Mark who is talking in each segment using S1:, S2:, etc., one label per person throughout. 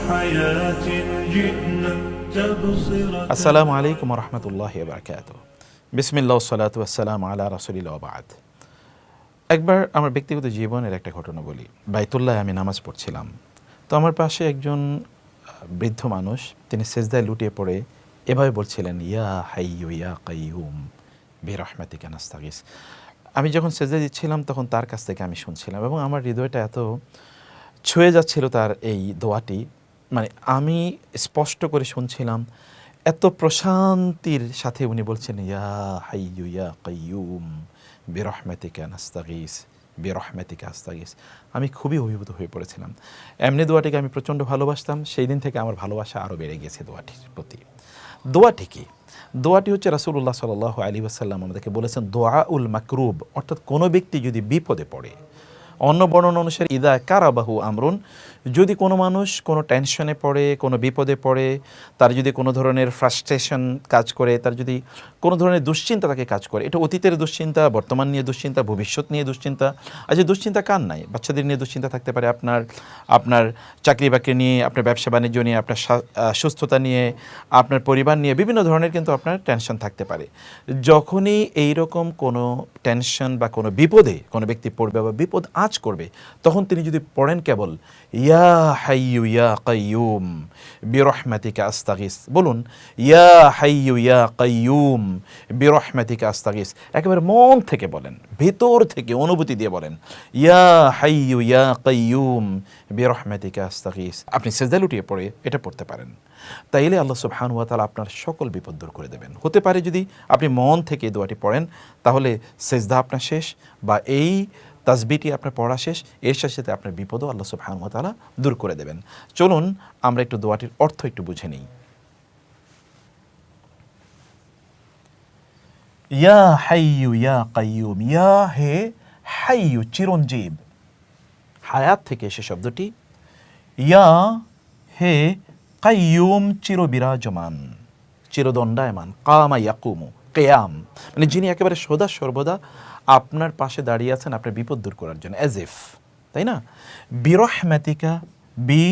S1: حياة جئنا تبصرة
S2: আসসালামু আলাইকুম ওয়া রাহমাতুল্লাহি ওয়া বারাকাতুহু। বিসমিল্লাহ ওয়াসসালাতু ওয়াসসালামু আলা রাসূলিল্লাহ ওয়া বা'দ। একবার আমার ব্যক্তিগত জীবনের একটা ঘটনা বলি। বাইতুল্লাহে আমি নামাজ পড়ছিলাম। তো আমার পাশে একজন বৃদ্ধ মানুষ, তিনি সিজদায় লুটিয়ে পড়ে এভাবে বলছিলেন, ইয়া হাইয়্যু ইয়া কাইয়্যুম বিরহমাতিকা নাস্তাগীস। আমি যখন সিজদা দিচ্ছিলাম তখন তার কাছ থেকে আমি শুনছিলাম এবং আমার হৃদয়টা এত ছুঁয়ে যাচ্ছিল তার এই দোয়াটি, মানে আমি স্পষ্ট করে শুনছিলাম, এত প্রশান্তির সাথে উনি বলছেন, ইয়া হাইয়্যু ইয়া কাইয়্যুম বিরহমাতিকা নাস্তাগীস বিরহমাতিকা আস্তাগীস। আমি খুবই অভিভূত হয়ে পড়েছিলাম। এমনি দোয়াটিকে আমি প্রচণ্ড ভালোবাসতাম। সেই দিন থেকে আমার ভালোবাসা আরও বেড়ে গেছে দোয়াটির প্রতি। দোয়াটি কি? দোয়াটি হচ্ছে রাসূলুল্লাহ সাল্লাল্লাহু আলাইহি ওয়াসাল্লাম আমাদেরকে বলেছেন দুআউল মাকরুব, অর্থাৎ কোনো ব্যক্তি যদি বিপদে পড়ে, অন্য বর্ণনা অনুসারে ইদা কারাবাহু আমরুন, যদি কোনো মানুষ কোনো টেনশনে পড়ে, কোনো বিপদে পড়ে, তার যদি কোনো ধরনের ফ্রাস্ট্রেশন কাজ করে, তার যদি কোনো ধরনের দুশ্চিন্তা তাকে কাজ করে, এটা অতীতের দুশ্চিন্তা, বর্তমান নিয়ে দুশ্চিন্তা, ভবিষ্যৎ নিয়ে দুশ্চিন্তা। আজ দুশ্চিন্তা কার নাই? বাচ্চাদের নিয়ে দুশ্চিন্তা থাকতে পারে, আপনার চাকরি বাকরি নিয়ে, আপনার ব্যবসা বাণিজ্য নিয়ে, আপনার সুস্থতা নিয়ে, আপনার পরিবার নিয়ে, বিভিন্ন ধরনের কিন্তু আপনার টেনশন থাকতে পারে। যখনই এইরকম কোনো টেনশন বা কোনো বিপদে কোনো ব্যক্তি পড়বে বা বিপদ আঁচ করবে, তখন তিনি যদি পড়েন কেবল ইয়া হাইয়্যু ইয়া কাইয়্যুম বিরহমাতিকা আস্তাগীস, বলুন ইয়া হাইয়্যু ইয়া কাইয়্যুম বিরহমাতিকা আস্তাগীস, একেবারে মন থেকে বলেন, ভেতর থেকে অনুভূতি দিয়ে বলেন, ইয়া হাইয়্যু ইয়া কাইয়্যুম বিরহমাতিকা আস্তাগীস। আপনি সিজদা লুটিয়ে পড়ে এটা পড়তে পারেন। তাইলে আল্লাহ সুবহানাহু ওয়া তাআলা আপনার সকল বিপদ দূর করে দেবেন। হতে পারে যদি আপনি মন থেকে এই দোয়াটি পড়েন, তাহলে সিজদা আপনার শেষ বা এই তাসবিহটি আপনার পড়া শেষ, এর সাথে আপনার বিপদও আল্লাহ সুবহানাহু ওয়া তাআলা দূর করে দেবেন। চলুন আমরা একটু দোয়াটির অর্থ একটু বুঝে নিই। ইয়া হাইয়্যু ইয়া কাইয়্যুম, ইয়া হে হাইয়্যু চিরঞ্জীব, হায়াত থেকে এসে শব্দটি, ইয়া হে কাইয়্যুম চিরবিরাজমান, চিরদণ্ডায়মান, কামা ইয়াকুমু কিয়াম, মানে যিনি একেবারে সদা সর্বদা আপনার পাশে দাঁড়িয়ে আছেন আপনার বিপদ দূর করার জন্য, অ্যাজ ইফ, তাই না? বিরহমাতিকা, বি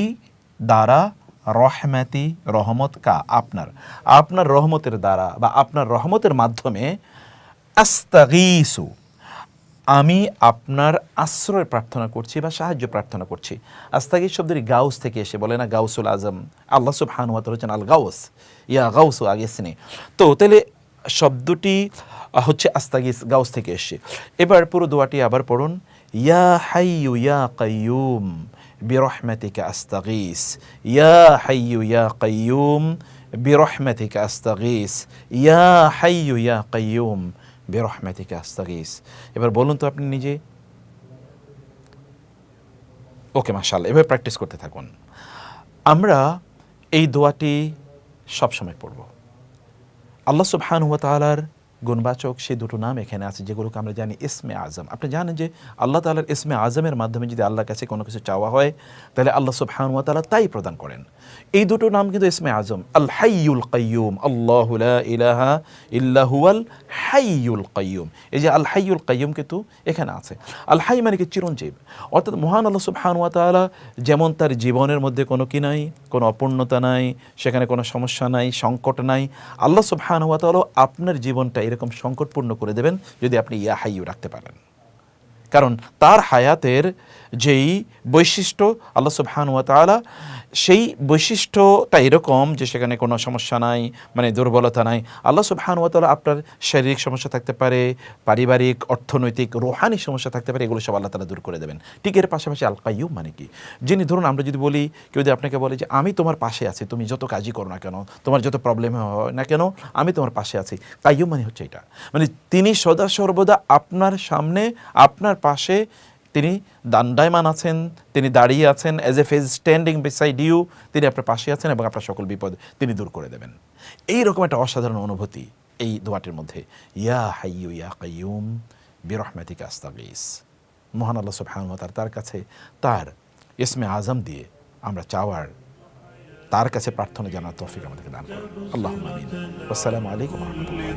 S2: দ্বারা, রহমাতি রহমত, কা আপনার রহমতের দ্বারা বা আপনার রহমতের মাধ্যমে, আস্তাগীসু আমি আপনার আশ্রয় প্রার্থনা করছি বা সাহায্য প্রার্থনা করছি। আস্তাগীস শব্দের গাউস থেকে এসে, বলে না গাউসুল আজম, আল্লাহ সুবহানাহু ওয়া তাআলা হচ্ছেন আল গাউস, ইয়া গাউসু আগেসনে। তো তাহলে শব্দটি হচ্ছে আস্তাগীস, গাউস থেকে এসে। এবার পুরো দোয়াটি আবার পড়ুন, ইয়া হাইয়্যু ইয়া কাইয়্যুম বিরহমাতিকা আস্তাগীস, ইয়া হাইয়্যু ইয়া কাইয়্যুম বিরহমাতিকা আস্তাগীস, ইয়া হাইয়্যু ইয়া কাইয়্যুম বিরহমাতিকা আস্তাগীস। এবার বলুন তো আপনি নিজে। ওকে, মাশাআল্লাহ, এভাবে প্র্যাকটিস করতে থাকুন। আমরা এই দোয়াটি সবসময় পড়ব। আল্লাহ সুবহানাহু ওয়া তাআলার গুণবাচক সেই দুটো নাম এখানে আছে, যেগুলোকে আমরা জানি ইসমে আজম। আপনি জানেন যে আল্লাহ তাআলার ইসমে আজমের মাধ্যমে যদি আল্লাহর কাছে কোনো কিছু চাওয়া হয়, তাহলে আল্লাহ সুবহানাহু ওয়া তাআলা তাই প্রদান করেন। এই দুটো নাম কিন্তু ইসমে আজম, আল হাইয়ুল কাইয়্যুম, আল্লাহু লা ইলাহা ইল্লা হুয়াল হাইয়ুল কাইয়্যুম। এই যে আল হাইয়ুল কাইয়্যুম কিন্তু এখানে আছে। আল হাই মানে কি? চিরঞ্জীব। অর্থাৎ মহান আল্লাহ সুবহানাহু ওয়া তাআলা যেমন তার জীবনের মধ্যে কোনো কি নাই, কোনো অপূর্ণতা নাই, সেখানে কোনো সমস্যা নাই, সংকট নাই, আল্লাহ সুবহানাহু ওয়া তাআলা আপনার জীবনটা এরকম সংকটপূর্ণ করে দেবেন যদি আপনি ইয়া হাইয়্যু রাখতে পারেন। কারণ তার হায়াতের যেই বৈশিষ্ট্য আল্লাহ সুবহানাহু ওয়া তাআলা, সেই বৈশিষ্ট্যটা এরকম যে সেখানে কোনো সমস্যা নাই, মানে দুর্বলতা নাই। আল্লাহ সুবহানাহু ওয়া তাআলা আপনার শারীরিক সমস্যা থাকতে পারে, পারিবারিক, অর্থনৈতিক, রুহানি সমস্যা থাকতে পারে, এগুলো সব আল্লাহ তাআলা দূর করে দেবেন। ঠিক এর পাশাপাশি আল কাইয়্যুম মানে কি? যিনি, ধরুন আমরা যদি বলি, কেউ যদি আপনাকে বলে যে আমি তোমার পাশে আছি, তুমি যত কাজই করো না কেন, তোমার যত প্রবলেম হয় না কেন, আমি তোমার পাশে আছি। কাইয়্যুম মানে হচ্ছে এটা, মানে তিনি সদা সর্বদা আপনার সামনে, আপনার পাশে তিনি দণ্ডায়মান আছেন, তিনি দাঁড়িয়ে আছেন, as a phase standing beside you, তিনি আপনার পাশে আছেন এবং আপনার সকল বিপদ তিনি দূর করে দেবেন। এইরকম একটা অসাধারণ অনুভূতি এই দোয়াটির মধ্যে, ইয়া হাইয়্যু ইয়া কাইয়্যুম বিরহমাতিকা আস্তাগীস। মহান আল্লাহ সুবহানাহু ওয়া তাআলা তার কাছে তার ইসমে আজম দিয়ে আমরা চাওয়ার, তার কাছে প্রার্থনা জানার তৌফিক আমাদেরকে দান করুন। আল্লাহুম্মা আমিন। আসসালামু আলাইকুম ওয়া রাহমাতুল্লাহ।